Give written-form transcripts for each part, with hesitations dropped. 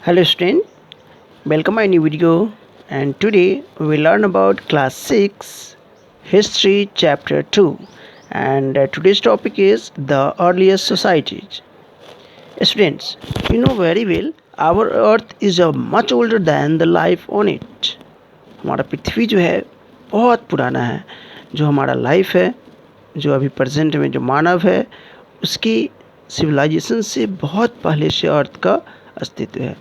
Hello student, welcome my new video and today we learn about class 6 history chapter 2 and today's topic is the earliest societies. Students, you know very well our earth is much older than the life on it. हमारा पृथ्वी जो है बहुत पुराना है. जो हमारा life है, जो अभी प्रेजेंट में जो मानव है, उसकी सिविलाइजेशन से बहुत पहले से अर्थ का अस्तित्व है.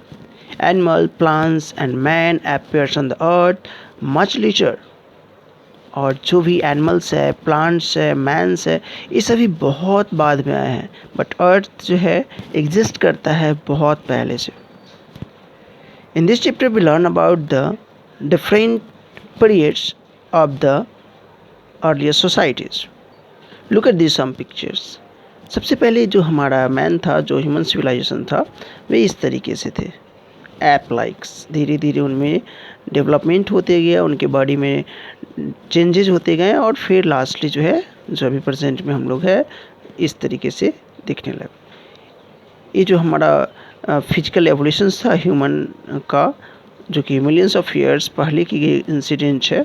Animal, plants and man appears on the earth much later. और जो भी एनिमल्स है, प्लांट्स है, मैंस है, ये सभी बहुत बाद में आए हैं. बट अर्थ जो है एग्जिस्ट करता है बहुत पहले से. In this chapter we learn about the different periods of the earlier societies. Look at this some pictures. सबसे पहले जो हमारा मैन था, जो ह्यूमन सिविलाइजेशन था, वे इस तरीके से थे. App likes. धीरे धीरे उनमें डेवलपमेंट होते गया, उनके बॉडी में चेंजेस होते गए और फिर लास्टली जो है, जो अभी प्रेजेंट में हम लोग है, इस तरीके से दिखने लगे. ये जो हमारा फिजिकल एवोल्यूशन था ह्यूमन का, जो कि मिलियंस ऑफ ईयर्स पहले की गई इंसिडेंट है.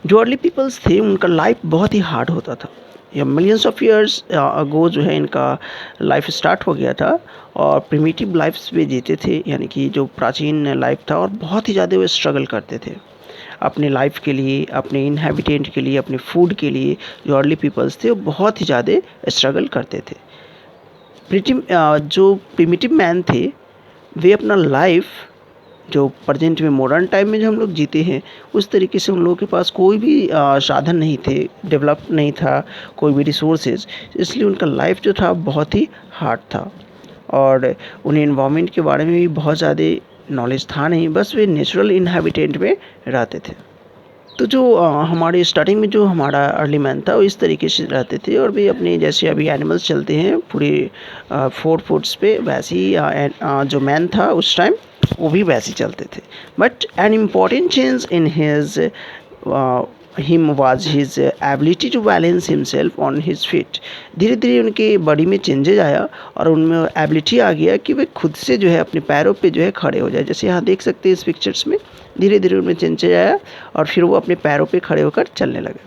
जो अर्ली पीपल्स थे उनका लाइफ बहुत ही हार्ड होता था. या मिलियंस ऑफ ईयर्स अगो जो है इनका लाइफ स्टार्ट हो गया था और प्रिमिटिव लाइफ्स भी जीते थे. यानी कि जो प्राचीन लाइफ था और बहुत ही ज़्यादा वो स्ट्रगल करते थे अपने लाइफ के लिए, अपने इनहेबिटेंट के लिए, अपने फूड के लिए. जो अर्ली पीपल्स थे वो बहुत ही ज़्यादा स्ट्रगल करते थे. जो प्रिमिटिव मैन थे वे अपना लाइफ जो प्रेजेंट में मॉडर्न टाइम में जो हम लोग जीते हैं, उस तरीके से उन लोगों के पास कोई भी साधन नहीं थे, डेवलप नहीं था कोई भी रिसोर्सेज. इसलिए उनका लाइफ जो था बहुत ही हार्ड था और उन्हें इन्वायरमेंट के बारे में भी बहुत ज़्यादा नॉलेज था नहीं. बस वे नेचुरल इनहेबिटेंट में रहते थे. तो जो हमारे स्टार्टिंग में जो हमारा अर्ली मैन था वो इस तरीके से रहते थे और वे अपने जैसे अभी एनिमल्स चलते हैं पूरे 4 फुट्स पे, वैसे ही जो मैन था उस टाइम वो भी वैसे चलते थे. But an important change in his him was his ability to balance himself on his feet. धीरे धीरे उनके बॉडी में चेंजेज आया और उनमें एबिलिटी आ गया कि वे खुद से जो है अपने पैरों पे जो है खड़े हो जाए. जैसे यहाँ देख सकते हैं इस पिक्चर्स में, धीरे धीरे उनमें चेंजेज आया और फिर वो अपने पैरों पे खड़े होकर चलने लगे.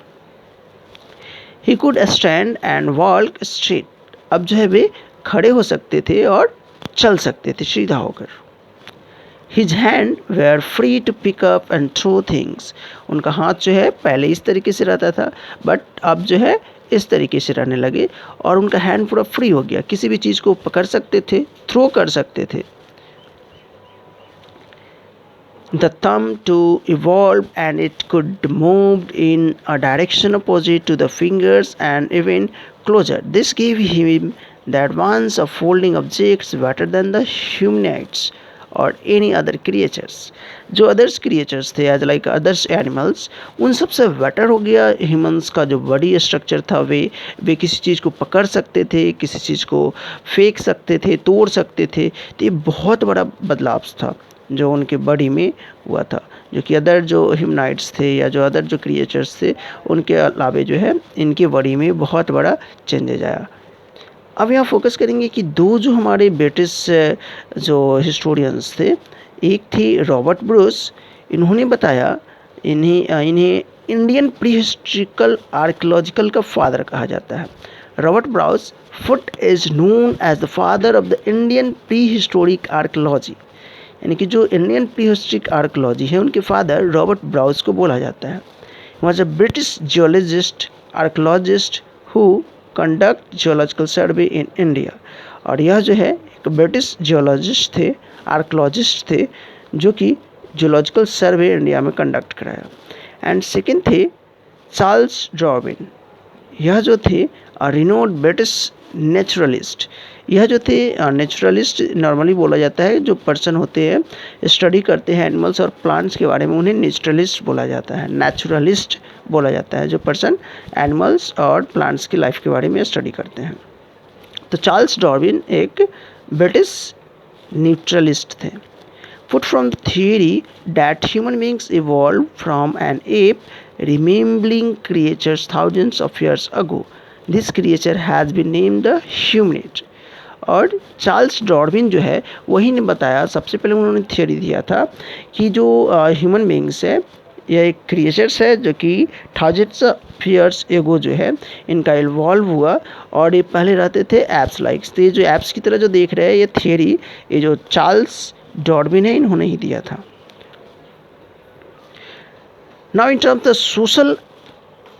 He could stand and walk straight. अब जो है वे खड़े हो सकते थे और चल सकते थे सीधा होकर. His hand were free to pick up and throw things. उनका हाथ जो है पहले इस तरीके से रहता था बट अब जो है इस तरीके से रहने लगे और उनका हैंड पूरा फ्री हो गया. किसी भी चीज़ को पकड़ सकते थे, थ्रो कर सकते थे. The thumb to evolve and it could move in a direction opposite to the fingers and even closer. This gave him the advance of folding objects better than the humanoids और any other creatures. जो others creatures थे as like others animals, उन सबसे better हो गया humans का जो body structure था. वे किसी चीज़ को पकड़ सकते थे, किसी चीज़ को फेंक सकते थे, तोड़ सकते थे. तो ये बहुत बड़ा बदलाव था जो उनके बॉडी में हुआ था, जो कि अदर जो ह्यूमनाइड्स थे या जो अदर जो क्रिएचर्स थे उनके अलावे जो है इनके बॉडी में बहुत बड़ा चेंजेज आया. अब यहाँ फोकस करेंगे कि दो जो हमारे ब्रिटिश जो हिस्टोरियंस थे, एक थी रॉबर्ट ब्रूस. इन्होंने बताया, इन्हें इंडियन प्री हिस्ट्रिकल आर्कियोलॉजिकल का फादर कहा जाता है. Robert Bruce Foote is known as the father of the Indian prehistoric archaeology. यानी कि जो इंडियन प्री हिस्टोरिक आर्कियोलॉजी है उनके फादर रॉबर्ट ब्राउस को बोला जाता है. Was a British geologist archaeologist who conduct geological survey in India. और यह जो है एक ब्रिटिश जियोलॉजिस्ट थे, आर्कियोलॉजिस्ट थे, जो कि जियोलॉजिकल सर्वे इंडिया में कंडक्ट कराया. एंड सेकंड थे चार्ल्स डार्विन. यह जो थे रिनोड ब्रिटिश नेचुरलिस्ट. यह जो थे नेचुरलिस्ट नॉर्मली बोला जाता है, जो पर्सन होते हैं स्टडी करते हैं एनिमल्स और प्लांट्स के बारे में, उन्हें नेचुरलिस्ट बोला जाता है. नेचुरलिस्ट बोला जाता है जो पर्सन एनिमल्स और प्लांट्स की लाइफ के बारे में स्टडी करते हैं. तो चार्ल्स डार्विन एक ब्रिटिश न्यूट्रलिस्ट थे. Put from the theory that human beings evolved from an ape resembling creatures thousands of years ago. This creature has been named the humanid. और चार्ल्स डार्विन जो है वही ने बताया, सबसे पहले उन्होंने थियोरी दिया था कि जो ह्यूमन बींग्स है, यह एक क्रिएचर्स है जो कि थाउजेंड्स ऑफ ईयर्स एगो जो है इनका इवॉल्व हुआ, और ये पहले रहते थे एप्स लाइक्स। तो ये जो एप्स की तरह जो देख रहे हैं ये थियोरी, ये जो चार्ल्स डार्विन है इन्होंने ही दिया था। Now in terms of social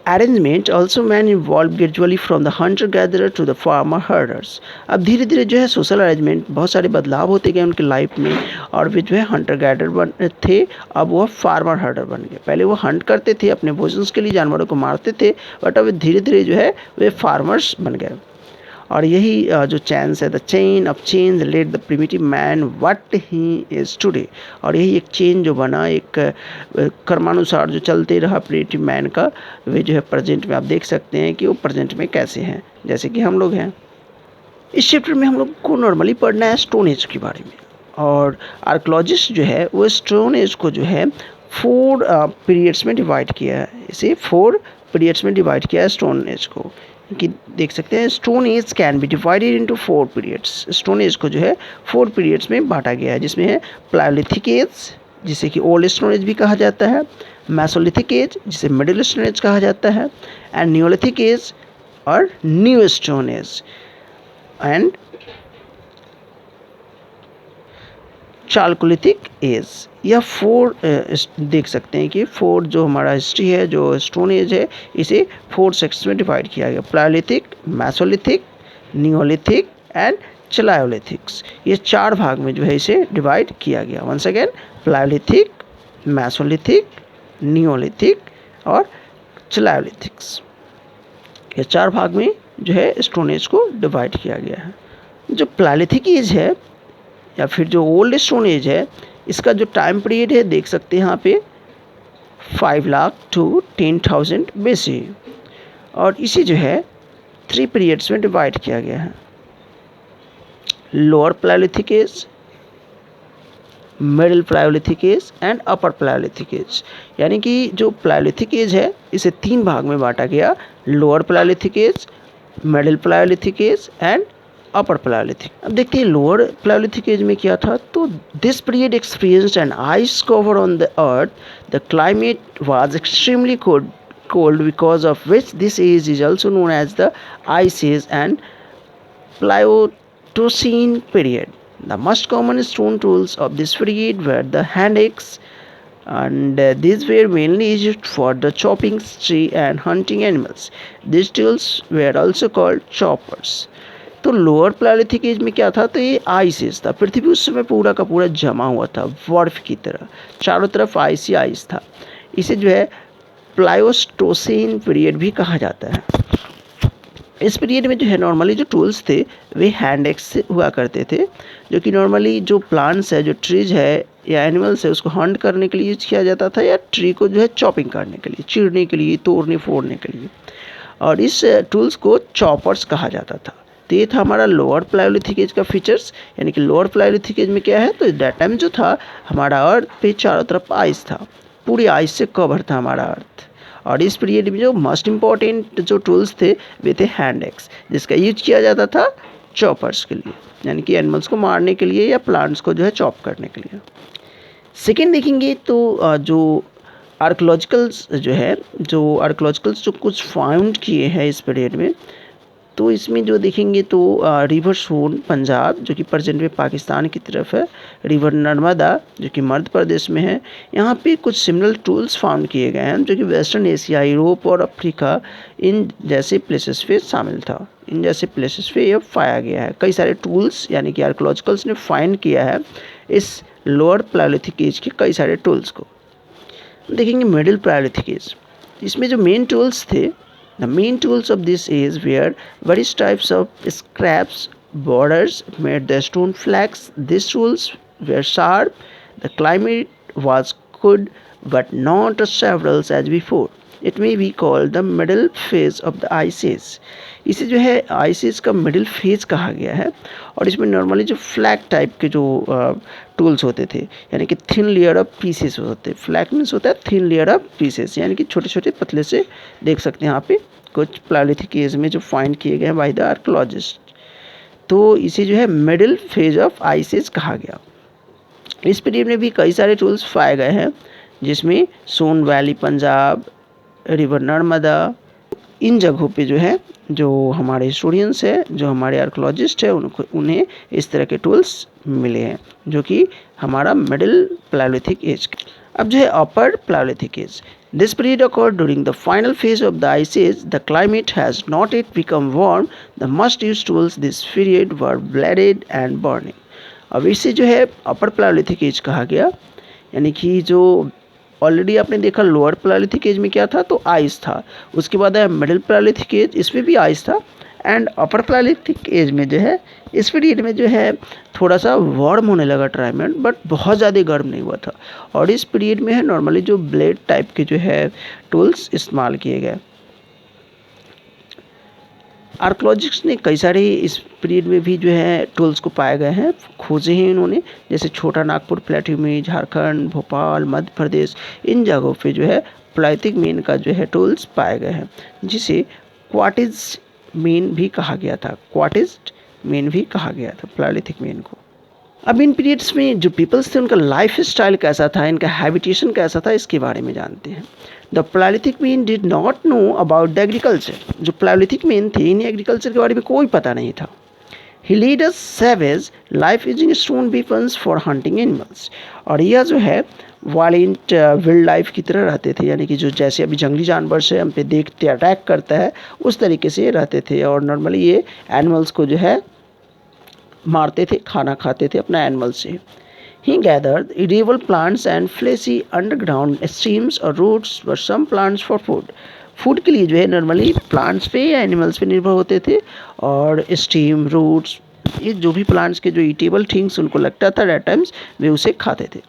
arrangement, also man evolved gradually from the hunter gatherer to the farmer herders। अब धीरे धीरे जो है सोशल अरेंजमेंट, बहुत सारे बदलाव होते गए उनके लाइफ में, और वे जो है हंटर गैदर बन थे, अब वह फार्मर हर्डर बन गए। पहले वो हंट करते थे, अपने भोजन के लिए जानवरों को मारते थे, बट अब धीरे धीरे जो है वे फार्मर्स बन गए। और यही जो चेन्स है, the chain of chains let the primitive man what he is today. और यही एक चेन जो बना, एक कर्मानुसार जो चलते रहा प्रिमिटिव मैन का, वे जो है प्रेजेंट में आप देख सकते हैं कि वो प्रेजेंट में कैसे हैं, जैसे कि हम लोग हैं। इस चैप्टर में हम लोग को नॉर्मली पढ़ना है स्टोन एज के बारे में, और आर्कोलॉजिस्ट जो है वो स्टोन एज को जो है 4 पीरियड्स में डिवाइड किया है। इसे 4 पीरियड्स में डिवाइड किया है स्टोन एज को, कि देख सकते हैं stone age can be divided into 4 periods. Stone age को जो है 4 पीरियड्स में बांटा गया है, जिसमें है प्लायोलिथिक एज, जिसे कि ओल्ड स्टोन एज भी कहा जाता है, मेसोलिथिक एज, जिसे मिडिल स्टोन एज कहा जाता है, एंड नियोलिथिक एज और new stone age, and Chalcolithic as. यह 4 देख सकते हैं कि 4 जो हमारा हिस्ट्री है, जो स्टोन एज है, इसे 4 सेक्शंस में डिवाइड किया गया, प्लायोलिथिक, मेसोलिथिक, नियोलिथिक एंड चायोलिथिक्स। ये 4 भाग में जो है इसे डिवाइड किया गया। वंस अगेन, प्लायोलिथिक, मेसोलिथिक, नियोलिथिक और चायोलिथिक्स, ये 4 भाग में जो है स्टोन एज को डिवाइड किया गया है। जो प्लायोलिथिक एज है या फिर जो ओल्ड स्टोन एज है, इसका जो टाइम पीरियड है देख सकते हैं यहाँ पे 5 लाख टू 10,000 BC, और इसे जो है 3 पीरियड्स में डिवाइड किया गया है, lower palaeolithic age, middle palaeolithic age and upper palaeolithic age. यानी कि जो प्लायोलिथिक एज है इसे 3 भाग में बांटा गया, lower palaeolithic age, middle palaeolithic age and upper palaeolithic. अब देखते हैं लोअर प्लायोलिथिक एज में क्या था। तो this period experienced an ice cover on the earth, the climate was extremely cold because of which this age is also known as the ice age and Pleistocene period. The most common stone tools of this period were the hand axe, and these were mainly used for the chopping tree and hunting animals. These tools were also called choppers. तो lower palaeolithic as में क्या था, तो ये ice as था। पृथ्वी उस समय पूरा का पूरा जमा हुआ था बर्फ की तरह, चारों तरफ आइस ही आइस था। इसे जो है प्लायोस्टोसीन पीरियड भी कहा जाता है। इस पीरियड में जो है नॉर्मली जो टूल्स थे वे हैंड एक्स से हुआ करते थे, जो कि नॉर्मली जो प्लांट्स है, जो ट्रीज है या एनिमल्स है, उसको हंट करने के लिए यूज किया जाता था, या ट्री को जो है चॉपिंग करने के लिए, चीरने के लिए, तोड़ने फोड़ने के लिए, और इस टूल्स को चॉपर्स कहा जाता था। तो ये था हमारा लोअर प्लायोलिथिक एज का फीचर्स। यानी कि लोअर प्लायोलिथिक एज में क्या है, तो दैट टाइम जो था हमारा अर्थ पे चारों तरफ आइस था, पूरी आइस से कवर था हमारा अर्थ। और इस पीरियड में जो मोस्ट इम्पॉर्टेंट जो टूल्स थे वे थे हैंड एक्स, जिसका यूज किया जाता था चॉपर्स के लिए, यानी कि एनिमल्स को मारने के लिए या प्लांट्स को जो है चॉप करने के लिए। सेकेंड देखेंगे तो जो आर्कोलॉजिकल्स जो कुछ फाउंड किए हैं इस पीरियड में, तो इसमें जो देखेंगे तो रिवर सोन पंजाब, जो कि प्रेजेंट में पाकिस्तान की तरफ है, रिवर नर्मदा जो कि मध्य प्रदेश में है, यहाँ पे कुछ सिमिलर टूल्स फाउंड किए गए हैं, जो कि वेस्टर्न एशिया, यूरोप और अफ्रीका इन जैसे प्लेसेस पे शामिल था। इन जैसे प्लेसेस पे यह पाया गया है। कई सारे टूल्स यानी कि आर्कोलॉजिकल्स ने फाइंड किया है इस लोअर प्लायोलिथिक एज के कई सारे टूल्स को। देखेंगे मिडिल प्लायोलिथिक एज, इसमें जो मेन टूल्स थे, the main tools of this age were various types of scraps, borders made the stone flags. These tools were sharp. The climate was good, but not as several as before. It may be called the middle phase of the ice age. इसे जो है ice as का middle phase कहा गया है। और इसमें normally जो फ्लैग टाइप के जो टूल्स होते थे, यानी कि थिन लेयर ऑफ पीसेस होते, फ्लैग मीन्स होता है थिन लेयर ऑफ पीसेस, यानी कि छोटे छोटे पतले से, देख सकते हैं यहाँ पे कुछ प्लायोलिथिक एज में जो फाइंड किए गए हैं बाय द आर्कोलॉजिस्ट। तो इसे जो है middle phase of ice age कहा गया। इस पीरियड में भी कई सारे टूल्स पाए गए हैं, जिसमें सोन वैली पंजाब, रिवर नर्मदा, इन जगहों पे जो है जो हमारे हिस्टोरियंस है, जो हमारे आर्कोलॉजिस्ट है, उन्हें इस तरह के टूल्स मिले हैं, जो कि हमारा मिडिल पैलेयोलिथिक एज। अब जो है upper palaeolithic age, this period occurred during the final phase of the ice age. The climate has not yet become warm. The must used tools this period were bladed and burning. अब इसे जो है upper palaeolithic as कहा गया, यानी कि जो already आपने देखा लोअर पैलेयोलिथिक एज में क्या था, तो आइस था। उसके बाद आया मिडिल पैलेयोलिथिक एज, इसमें भी आइस था। एंड अपर पैलेयोलिथिक एज में जो है इस पीरियड में जो है थोड़ा सा वार्म होने लगा क्लाइमेट, बट बहुत ज़्यादा गर्म नहीं हुआ था। और इस पीरियड में है नॉर्मली जो ब्लेड टाइप के जो है टूल्स इस्तेमाल किए गए। आर्कोलॉजिस्ट ने कई सारे इस पीरियड में भी जो है टूल्स को पाए गए हैं, खोजे हैं इन्होंने, जैसे छोटा नागपुर प्लेट्यू में, झारखंड, भोपाल, मध्य प्रदेश, इन जगहों पे जो है पैलेयोलिथिक मीन का जो है टूल्स पाए गए हैं, जिसे क्वार्टिज मीन भी कहा गया था। क्वार्टिज मीन भी कहा गया था पैलेयोलिथिक मीन को। अब इन पीरियड्स में जो पीपल्स थे उनका लाइफ स्टाइल कैसा था, इनका हैबिटेशन कैसा था, इसके बारे में जानते हैं। The palaeolithic man did not know about the agriculture. जो पैलेयोलिथिक मैन थे इन्हें एग्रीकल्चर के बारे में कोई पता नहीं था। He lead a savage life using stone weapons for hunting animals. और यह जो है वायलेंट विल्ड लाइफ की तरह रहते थे, यानी कि जो जैसे अभी जंगली जानवर से हम पे देखते अटैक करता है उस तरीके से रहते थे। और नॉर्मली ये एनिमल्स को जो है मारते थे, खाना खाते थे अपना एनिमल से। He gathered edible plants and fleshy underground streams or roots were some plants for food. Food के लिए जो है नॉर्मली प्लांट्स पे या एनिमल्स पे निर्भर होते थे, और स्टीम, रूट्स, ये जो भी प्लांट्स के जो ईटेबल थिंग्स उनको लगता था एट टाइम्स, वे उसे खाते थे।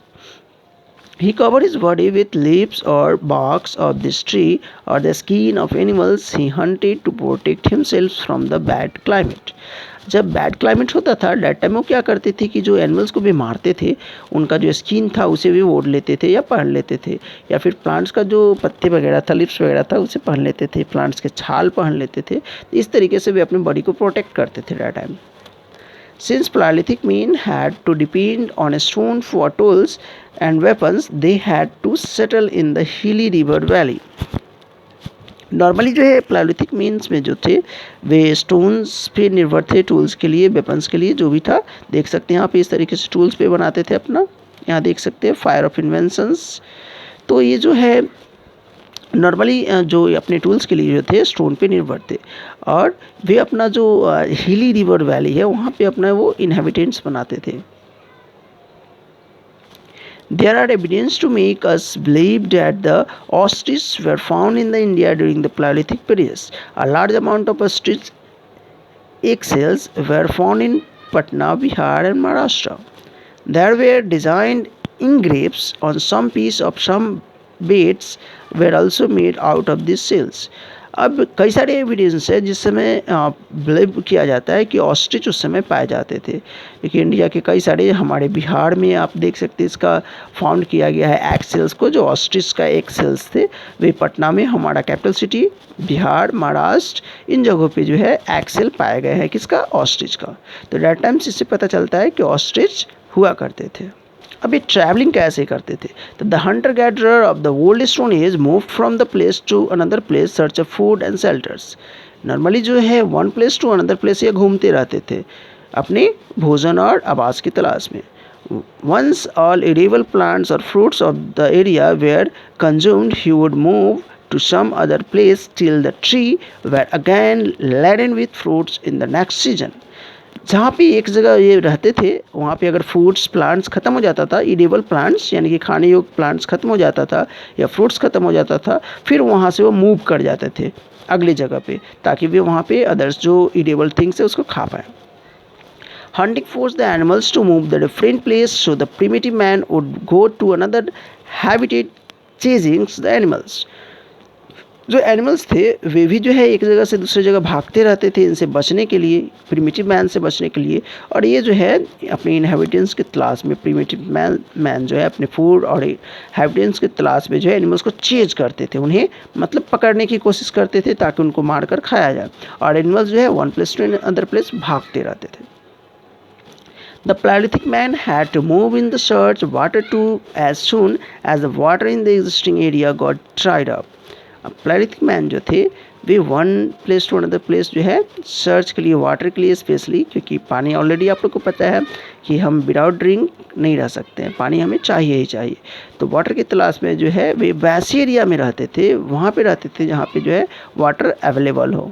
He covered his body with leaves or barks of this tree or the skin of animals he hunted to protect himself from the bad climate. जब बैड क्लाइमेट होता था date time वो क्या करते थे कि जो एनिमल्स को भी मारते थे उनका जो स्किन था उसे भी ओढ़ लेते थे या पहन लेते थे, या फिर प्लांट्स का जो पत्ते वगैरह था, लिप्स वगैरह था, उसे पहन लेते थे, प्लांट्स के छाल पहन लेते थे। इस तरीके से वे अपने बॉडी को प्रोटेक्ट करते थे that time. Since Paleolithic men had to depend on stone for tools and weapons, they had to settle in the hilly river valley. Normally जो है पैलेयोलिथिक मीन्स में जो थे वे स्टोन्स पे निर्भर थे टूल्स के लिए, वेपन्स के लिए, जो भी था। देख सकते हैं यहाँ पे इस तरीके से टूल्स पे बनाते थे अपना, यहाँ देख सकते हैं फायर ऑफ इन्वेंशंस। तो ये जो है नॉर्मली जो अपने टूल्स के लिए जो थे स्टोन पे निर्भर थे, और वे अपना जो हिली रिवर वैली है वहाँ पे अपना वो इनहेबिटेंट्स बनाते थे। There are evidence to make us believe that the ostrich were found in the India during the Paleolithic periods. A large amount of ostrich eggshells were found in Patna, Bihar and Maharashtra. There were designed engravings on some piece of some baits were also made out of these shells. अब कई सारे evidence है जिस समय believe किया जाता है कि ऑस्ट्रिच उस समय पाए जाते थे, क्योंकि इंडिया के कई सारे, हमारे बिहार में आप देख सकते हैं इसका फाउंड किया गया है एग सेल्स को, जो ऑस्ट्रिच का एग सेल्स थे वे पटना में, हमारा कैपिटल सिटी बिहार, महाराष्ट्र, इन जगहों पे जो है एग सेल पाए गए हैं किसका, ऑस्ट्रिच का। तो डेट टाइम्स इससे पता चलता है कि ऑस्ट्रिच हुआ करते थे। अब ये ट्रैवलिंग कैसे करते थे, तो the hunter gatherer of the old stone age move from the place to another place search of food and shelters. Normally जो है one place to another place ये घूमते रहते थे अपने भोजन और आवास की तलाश में। वंस ऑल एडिबल प्लांट्स और fruits of the area were consumed he would move to some other place till the tree were again laden with fruits in the next season. जहाँ पे एक जगह ये रहते थे वहाँ पे अगर फ्रूट्स प्लांट्स ख़त्म हो जाता था, ईडेबल प्लांट्स यानी कि खाने योग्य प्लांट्स ख़त्म हो जाता था या फ्रूट्स ख़त्म हो जाता था, फिर वहाँ से वो मूव कर जाते थे अगली जगह पे, ताकि वे वहाँ पे अदर्स जो ईडेबल थिंग्स है उसको खा पाए। Hunting forced the animals to move the different place, so the primitive man would go to another habitat chasing the animals. जो एनिमल्स थे वे भी जो है एक जगह से दूसरी जगह भागते रहते थे इनसे बचने के लिए, प्रिमिटिव मैन से बचने के लिए। और ये जो है अपने इनहेबिटेंट्स की तलाश में प्रिमिटिव मैन जो है अपने फूड और हैबिटेंट्स की तलाश में जो है एनिमल्स को चेज करते थे, उन्हें मतलब पकड़ने की कोशिश करते थे ताकि उनको मारकर खाया जाए। और एनिमल्स जो है one place to other place भागते रहते थे। The Paleolithic man had to move in the search water to as soon as the water in the existing area got dried up. अब Paleolithic man जो थे वे one place to another place जो है search के लिए, water के लिए स्पेशली, क्योंकि पानी ऑलरेडी आप लोग को पता है कि हम विदाउट ड्रिंक नहीं रह सकते हैं, पानी हमें चाहिए ही चाहिए। तो वाटर की तलाश में जो है वे वैसे एरिया में रहते थे, वहाँ पे रहते थे जहाँ पे जो है वाटर अवेलेबल हो।